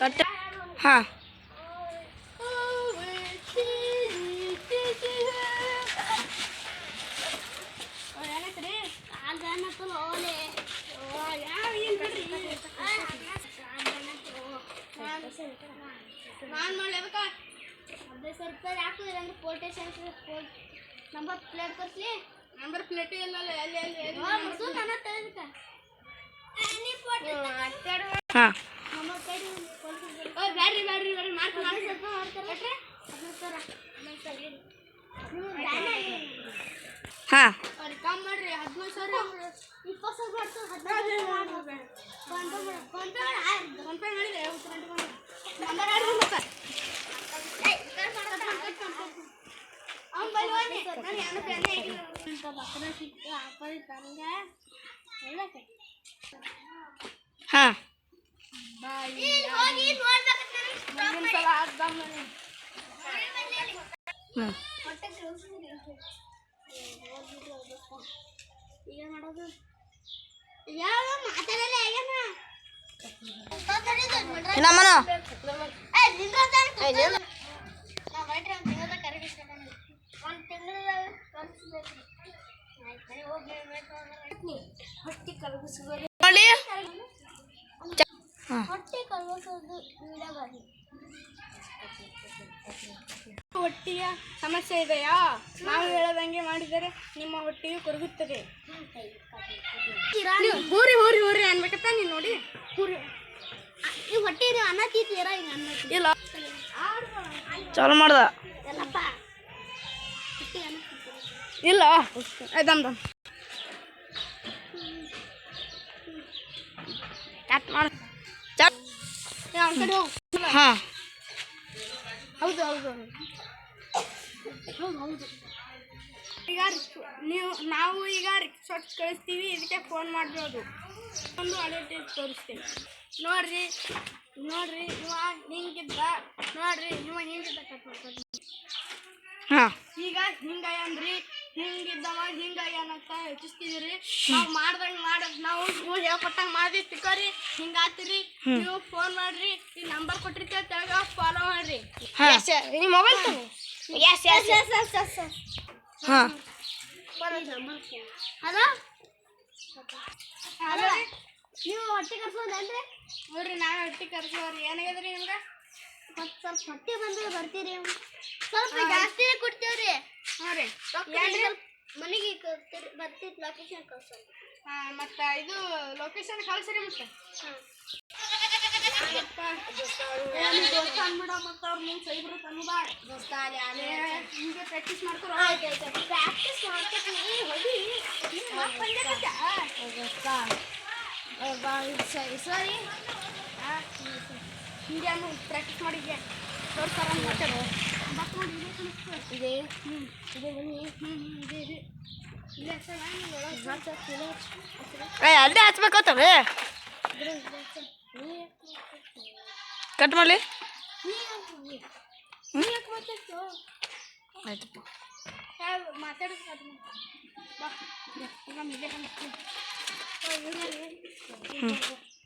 Cut. ಹಾಂ ನಾನು ಮಾಡ್ಲೇಬೇಕ 15 ರೂಪಾಯಿ ಹಾಕಿದ್ರೆ ಅಂದ್ರೆ ಪೋಟೇಶನ್ ನಂಬರ್ ಪ್ಲೇಟ್ ತೋರಿಸ್ಲಿ. ನಂಬರ್ ಪ್ಲೇಟ್ ಇಲ್ಲ ಅಲ್ಲಿ ನನ್ನ ತೆಗೆದಕ್ಕ ಹಾಂ ಬ್ಯಾಡ್ರಿ ಮಾಡ್ತಾರೆ ಹಾಂ ಅವ್ರಿಗೆ ಕಮ್ಮಿ ಮಾಡ್ರಿ. 15 ಸಾವಿರ 20 ಸಾವಿರ ಮಾಡ್ತಾರೆ. 15 ಫೋನ್ ಪೇ ಮಾಡಿದೆ ನಂಬರ್ ಆಡ್ರಿ ಮತ್ತೆ ಹಾಂ ಈಗ ಮಾಡೋದು ಯಾವ ಮಾತಾಡಲ್ಲ ನಮ್ಮನ ಹೊಟ್ಟೆ ಕರಗಿಸೋದು ನೋಡಿ ಹೊಟ್ಟೆ ಕರಗಿಸೋದು ಹೊಟ್ಟೆಯ ಸಮಸ್ಯೆ ಇದೆಯಾ? ನಾವು ಹೇಳದಂಗೆ ಮಾಡಿದರೆ ನಿಮ್ಮ ಹೊಟ್ಟೆಯು ಕರಗುತ್ತದೆ. ಹೂರಿ ಹೂರಿ ಹೂರಿ ಅನ್ಬೇಕತ್ತ ನೀನು ನೋಡಿ. ಹೂರಿ ನೀವು ಹೊಟ್ಟೆ ಅನ್ನ ತೀತೀರ ಹಿಂಗೆ ಅನ್ನ ಇಲ್ಲ ಚಾಲು ಮಾಡ್ದ ಎಲ್ಲಪ್ಪ ಇಲ್ಲ ದಮ್ ಕಟ್ ಮಾಡ ಕಡೆ ಹೋಗಿ. ಹಾಂ ಹೌದು ಈಗ ನಾವು ಈಗ ರಿಕ್ಷಾಟ್ ಕಳಿಸ್ತೀವಿ. ಇದಕ್ಕೆ ಫೋನ್ ಮಾಡ್ಬೋದು. ಒಂದು ಅಡ್ವರ್ಟೈಸ್ ತೋರಿಸ್ತೀವಿ. ನೋಡ್ರಿ ಇವ ಹಿಂಗಿದ್ದ ನೋಡ್ರಿ ಇವ ಹಿಂಗಿದ್ದ ಕಟ್ ಮಾಡ್ತಾರೆ. ಹಾಂ ಈಗ ಹಿಂಗಾಯ ಅಂದ್ರಿ ಹಿಂಗಿದ್ದವ ಹಿಂಗಾಗ್ಯಾನಂತ ಯೋಚಿಸ್ತಿದ್ದೀರಿ. ನಾವು ನಾವು ನೀವು ಹೇಳ್ಕೊಟ್ಟಂಗೆ ಮಾಡಿ ತಿಕ್ಕೋರಿ ಹಿಂಗಾತಿರಿ. ನೀವು ಫೋನ್ ಮಾಡ್ರಿ, ಈ ನಂಬರ್ ಕೊಟ್ಟಿರ್ತೀವಿ ತೆಳಗ ಫಾಲೋ ಮಾಡ್ರಿ. ನಿಮ್ಮ ಮೊಬೈಲ್ ಹಾಂ ಹಲೋ ಹಲೋ ನೀವು ಹೊಟ್ಟೆ ಕರ್ಸೋದಲ್ರಿ? ನೋಡ್ರಿ ನಾವೇ ಹೊಟ್ಟೆ ಕರ್ಸೋರಿ. ಏನಾಗ್ಯದ್ರಿ ನಿಮ್ಗೆ? ಮತ್ತು ಸ್ವಲ್ಪ ಹೊಟ್ಟೆ ಬಂದ್ರೆ ಬರ್ತೀರಿ. ಸ್ವಲ್ಪ ಜಾಸ್ತಿನೇ ಕೊಡ್ತೀವ್ರಿ. ಹಾಂ ರೀ ಮನೆಗೆ ಬರ್ತಿತ್ತು ಲೊಕೇಶನ್ ಕಳ್ಸೋದು. ಹಾಂ ಮತ್ತು ಇದು ಲೊಕೇಶನ್ ಕಳಿಸ್ರಿ ಮತ್ತೆ. ಹಾಂ ದೋಸ್ತ ಅಂದ್ಬಿಡ ಮತ್ತು ಅವ್ರು ಮುಂದೆ ಸೈಬ್ರು ತಂದ ದೋಸ್ತ ಹಿಂಗೆ ಪ್ರಾಕ್ಟೀಸ್ ಮಾಡ್ತಾರ. ಪ್ರಾಕ್ಟೀಸ್ ಮಾಡ್ತೀನಿ ಹೊಡಿ ಸರಿ ಹಿಂಗೆ ಪ್ರಾಕ್ಟೀಸ್ ಮಾಡಿದ್ದೆ ತೋರ್ಸಾರ ಮಾತಾಡೋ ಬಟ್ ನೋಡಿ ಇದೆ ಇದೆ ಬನ್ನಿ ಇದೆ ಇಲ್ಲ ಸರ್ ಅಲ್ಲೇ ಹಚ್ಬೇಕತ್ತವೆ ಕಟ್ ಮಾಡಲಿ. ಆಯ್ತಪ್ಪ ಮಾತಾಡೋದು ಬಾ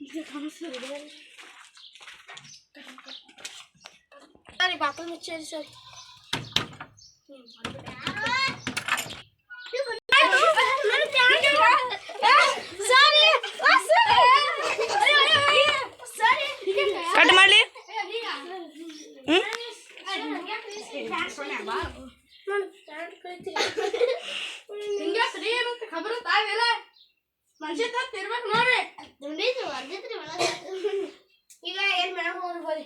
ಈಗ ಸರಿ ಬಾಕಲ್ ಮುಚ್ಚೇರಿ ಸರಿ. ಕಟ್ ಮಾಡಲಿ. ಖಬರ್ ತಾವಿಲ್ಲ ಮನುಷ್ಯ ತಿರ್ಬೇಕು ನೋಡ್ರಿ. ಈಗ ಏನ್ ಮಾಡಕ್ ಹೋಗ್ರಿ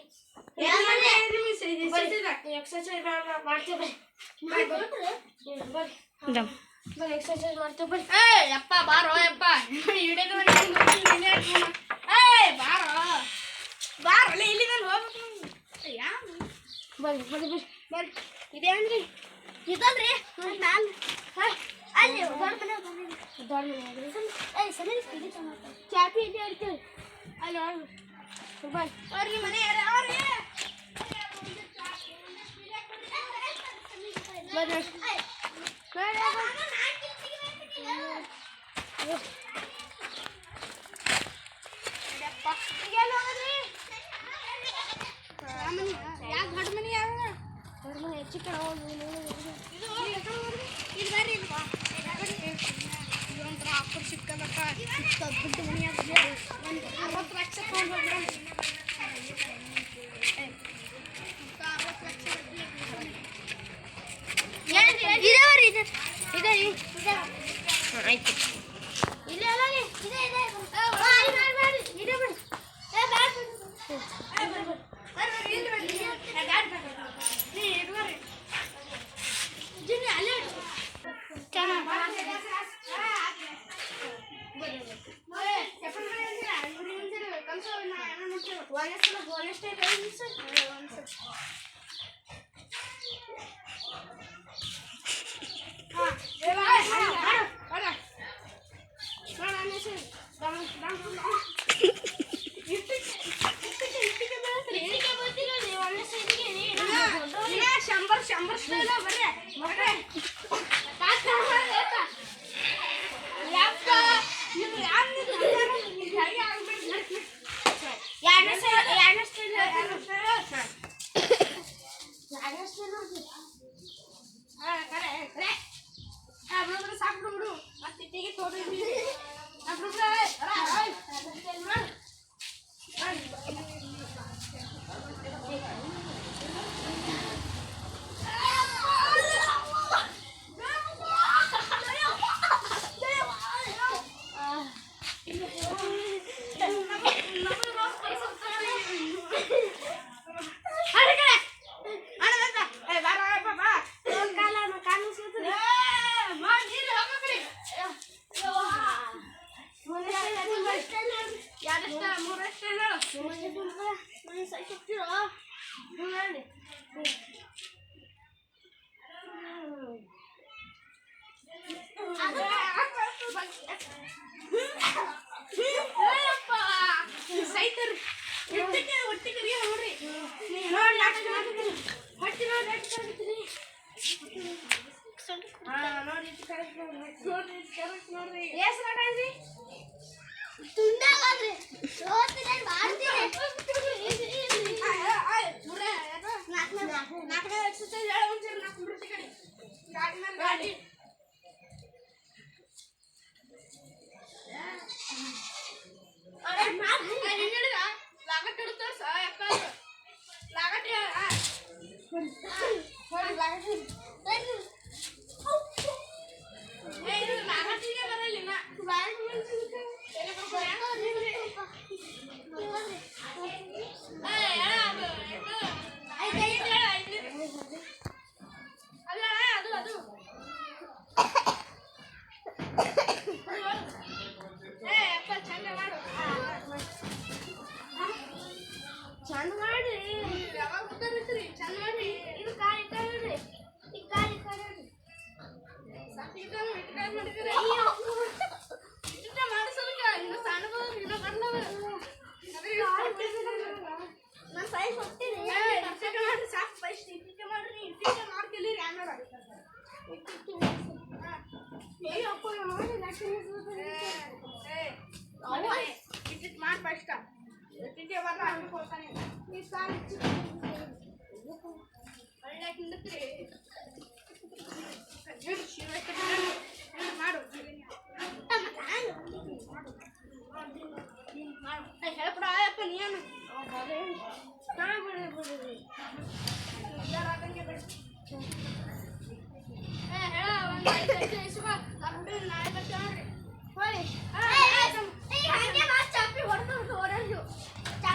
ಎಕ್ಸರ್ಸೈಸ್ ಮಾಡ್ತೇವೆ ಎಕ್ಸರ್ಸೈಸ್ ಮಾಡ್ತೇವೆ ಬರ್ರಿ. ಯಪ್ಪ ಬಾರೋ ಯಪ್ಪ ಬಾರೋ ಇಲ್ಲಿ ನಾನು ಹೋಗ್ಬೇಕು. ಬರ್ರಿ ಬರ್ರಿ ಬರ್ರಿ ಬರ್ರಿ ಇದೆ ಅನ್ರಿ ಇದಲ್ರಿ ನಾನು ಅಲ್ಲಿ ದೊಡ್ಡ ಮನೆ ಸರಿ ಚಾಪಿ ಇದೆ ಇರ್ತೀವಿ ಅಲ್ಲಿ ಬರ್ರಿ ಅವ್ರಿಗೆ ಮನೆ ಬರ್ರಿ ಯಾಕೆ ದೊಡ್ಡ ಮನಿ ಯಾವ ದೊಡ್ಡ ಮನಿ ಹೆಚ್ಚು ಕಡೆ ಹೋಗಿ ಇದು ಬರ್ರಿ ಇದೊಂಥರ ಆಫರ್ ಸಿಕ್ಕದಪ್ಪ ದೊಡ್ಡ ಮನಿ ಒಂದು 60 ಲಕ್ಷ ತೊಗೊಂಡ್ರೆ ಆಯ್ತು शंभर स्टाईल बरे ಸಾಕು ಬಿಡು ಮತ್ತೆ ಟೀಗೆ ತೋರಿ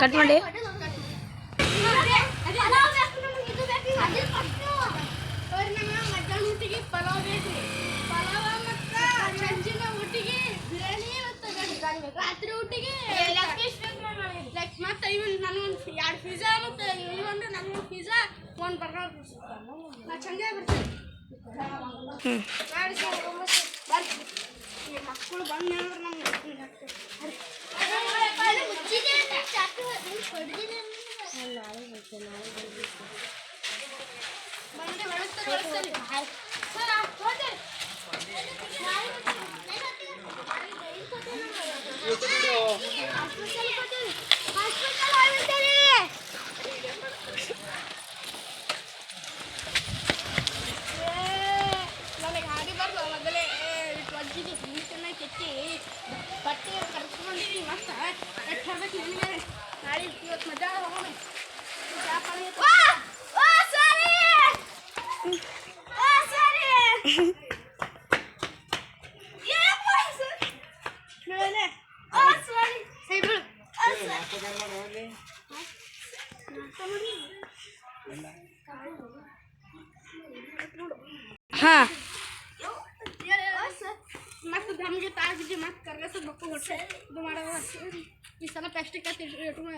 ಕಟ್ ಮಾಡಿ ಮಧ್ಯಾಹ್ನ ಊಟಿಗೆ ಪಲಾವ್ ಬೇಕ್ರಿ ಪಲಾವ ಮತ್ತ ಸಂಜಿನ ಊಟಿಗೆ ಬಿರಿಯಾನಿ ಮತ್ತು ರಾತ್ರಿ ಊಟಿಗೆ ಮತ್ತೆ ಇವ್ ನನಗೊಂದು 2 ಪಿಜ್ಜಾ ಮತ್ತು ಇವಂದ್ರೆ ನನಗೊಂದು ಪಿಜ್ಜಾ 1 ಬರ್ಗರ್ ನಾ ಚಂದ ಬರ್ತೀನಿ ಮಕ್ಕಳು ಬಂದು ಅಂದ್ರೆ ನಮ್ಗೆ ಬಂದೆ ಬೆಳೆಸ್ತಾರೆ ಹಾಂ ಮತ್ತೆ ನಮಗೆ ತಾಗಿದ್ದು ಮತ್ತೆ ಕರ್ಗಸ ಬಕ್ಕು ಹೊಟ್ಟೆ ಇದು ಮಾಡೋದು ಈ ಸಲ ಪ್ಲಾಸ್ಟಿಕ್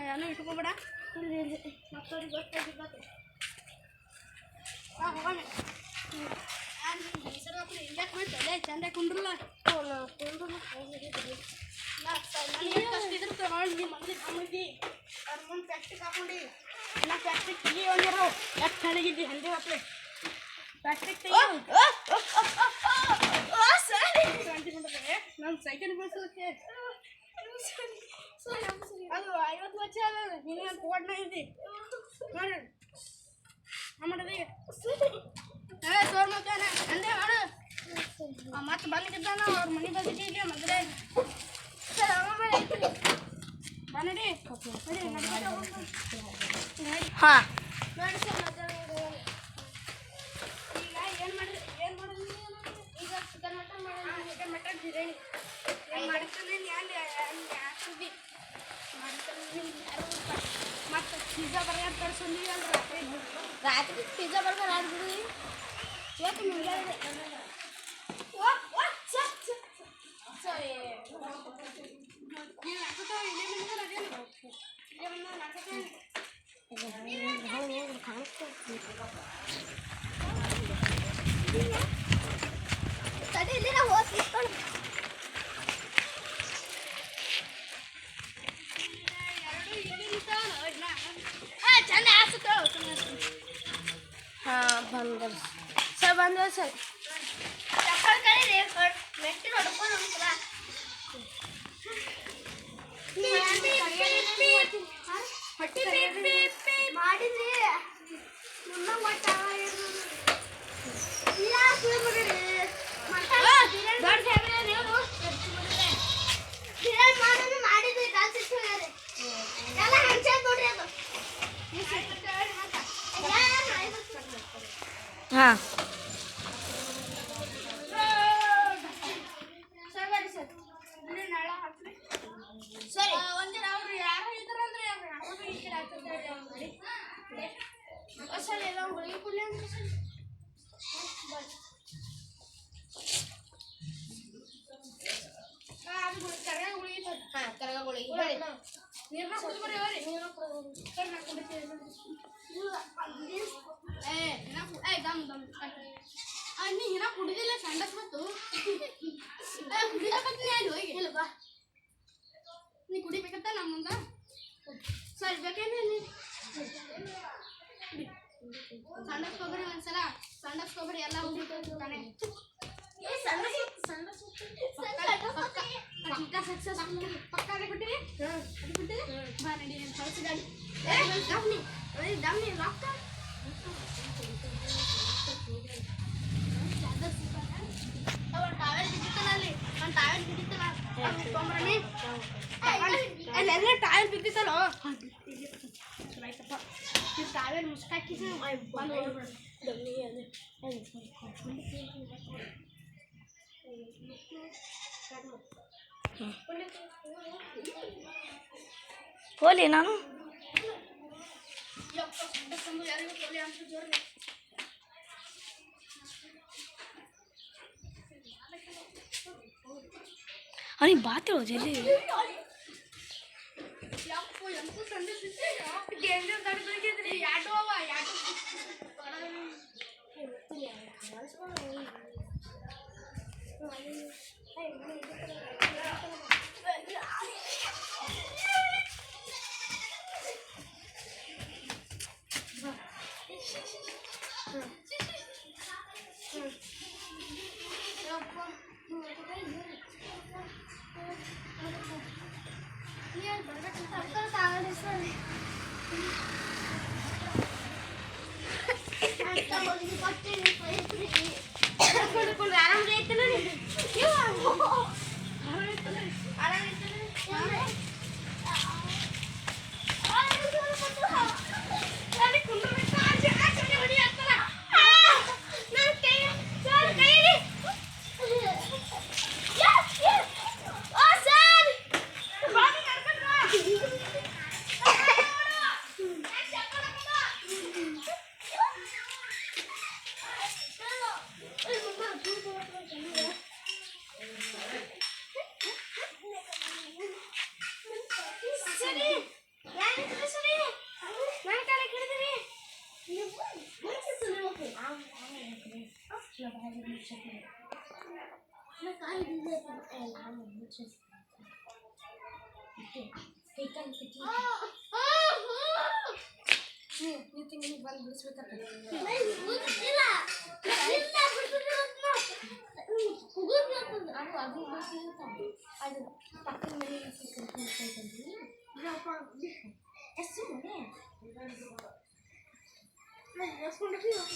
ಏನೋ ಇಟ್ಕೊಬೇಡ ಮತ್ತವ್ರಿಗೆ ಗೊತ್ತಾಗಿದ್ದು ಹೋಗೋಣ ಇಂಜಾಕ್ ಮಾಡ್ತಲ್ಲ ಚಂದ ಕುಂಡ್ರಲ್ಲ ಕಷ್ಟಿದ್ರು ತಗೊಂಡು ನಿಮ್ಮ ಮನೇಲಿ ತಗೊಂಡಿದ್ದಿ ಅವ್ರ ಮುಂದೆ ಪ್ಲಾಸ್ಟಿಕ್ ಹಾಕೊಂಡು ಇಲ್ಲ ಪ್ಲಾಸ್ಟಿಕ್ ತೆಗಿಯೋಗಿರೋ ಎಷ್ಟು ಚೆನ್ನಾಗಿದ್ದಿ ಹಂದಿ ಹಪ್ಪಳೆ ಪ್ಲಾಸ್ಟಿಕ್ ತೆಗಿಯೋ ನಾನು ಸೈಕಲ್ ಬಳಸೋದಕ್ಕೆ ಅದು 50 ವರ್ಷ ಅದ ನೀನು ಕೋಡ್ನ ಇದ್ದಿ ನೋಡಿ ಮಾಡೋದು ಸೋರ್ ಮಕ್ಕಳ ಅಂದೆ ಮಾಡು ಮತ್ತೆ ಬಂದಿದ್ದಾನ ಅವ್ರ ಮನೆ ಬಂದಿದ್ದೀಗ ಮೊದಲೇ ಸರ್ ಬನ್ನಡಿ ಹಾಂ ನೋಡಿ ಸರ್ ಈಗ ಏನು ಮಾಡೋದು ಈಗ ಚಿಕನ್ ಮಟನ್ ಮಾಡೋದು ಚಿಕನ್ ಮಟನ್ ಬಿರಿಯಾನಿ ಏನು ಮಾಡ್ತಾನೆ ಹಾಕ್ತಿದ್ದಿ ಮತ್ತೆ ಪಿಜ್ಜಾ ಬರ್ಗರ್ ತರಿಸಿದ್ವಿ ಅಂದ್ರೆ ರಾತ್ರಿ ಪಿಜ್ಜಾ ಬರ್ಗರ್ ಆಡ್ಬಿಡಿ ಇವತ್ತು ಮುಂಜಾನೆ ಸರಿ ನೀವು ಹಾಕೋತಾವ ಇಲ್ಲೇ ಬಂದ್ರೆ ಅದೇನು ಇಲ್ಲೇ ಬಂದ ತಡಿ ಇಲ್ಲಿ ನಾವು ಹೋಗ್ತಿಸ್ಕೊಂಡು ಚಂದ ಹಾಸುತ್ತ ಹಾಂ ಬಂದ ಸರ್ ಬಂದ ಸರ್ ಚಪ್ಪಲ್ ಕರೀರಿ ಮೆಟ್ಟಿ ಹೊಡ್ಕೊಂಡು ಹೋಗ್ತಲ್ಲ ಮಾಡಿದ್ರಿ ನಿಮ್ಮ ಮಟ್ಟ ಮಾಡಿದ್ರಿ ಕಾಲ್ಸಿಟ್ಟು ಎಲ್ಲ ಹಂಚಾಗ ನೋಡ್ರಿ ಅದು ಹಾಂ ಸರಿ ಒಂದಿನ ಅವ್ರು ಯಾರು ಇದ್ರಂದ್ರೆ ಈ ಕಡೆ ಸರ್ ಎಲ್ಲ ಹುಡುಗಿ ಪುಲ್ಯ ಅಂದ್ರೆ ಸರ್ ಅದು ಕರಗ ಹುಡುಗಿ ಹಾಂ ಕರಗ ಹುಡುಗಿ ನೀರನ್ನ ಕುಡಿದು ಬರ್ರಿ ಅವ್ರಿ ಸರ್ ನಾ ಕುಡಿತೀವಿ ದಮ್ ನೀ ಹಿನ ಕುಡಿದಿಲ್ಲ ಸಂಡಸ್ ಮತ್ತು ಕುಡಿಬೇಕಂತ ಅಲ್ಲಿ ಹೋಗಿ ಇಲ್ಲ ಬಾ ನೀ ಕುಡಿಬೇಕಂತ ನಮ್ಮ ಮುಂದೆ ಸರ್ ಬೇಕೇನು ನೀ ಸಂಡಸ್ ಕೊಬ್ಬರಿ ಒಂದ್ಸಲ ಸಂಡಸ್ ಕೊಬ್ಬರಿ ಎಲ್ಲ ಹೋಗ್ತಾನೆ ಪಕ್ಕ ಬಿಟ್ಟಿರಿ ಅದು ಬಿಟ್ಟಿರಿ ಬಾ ನಡಿ ಕಳ್ಸಿ ಗಾಡಿ ದಮ್ನಿ ರೊಕ್ಕ ಅಲ್ಲೆಲ್ಲ ಟಾಯಲ್ ಬಿದ್ದಿತ್ತಲ್ಲ ಆಯ್ತಪ್ಪ ನೀವು ಟಾವೆಲ್ ಮುಸ್ಕಾಕಿ ಬಂದು ಹೋಲಿ ನಾನು ಅವನಿಗೆ ಬಾತಿರೋ ಜಲ್ದಿ ಆರಾಮ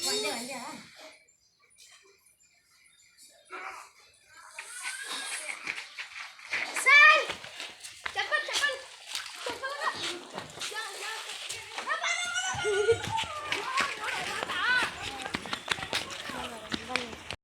ಒಂದೇ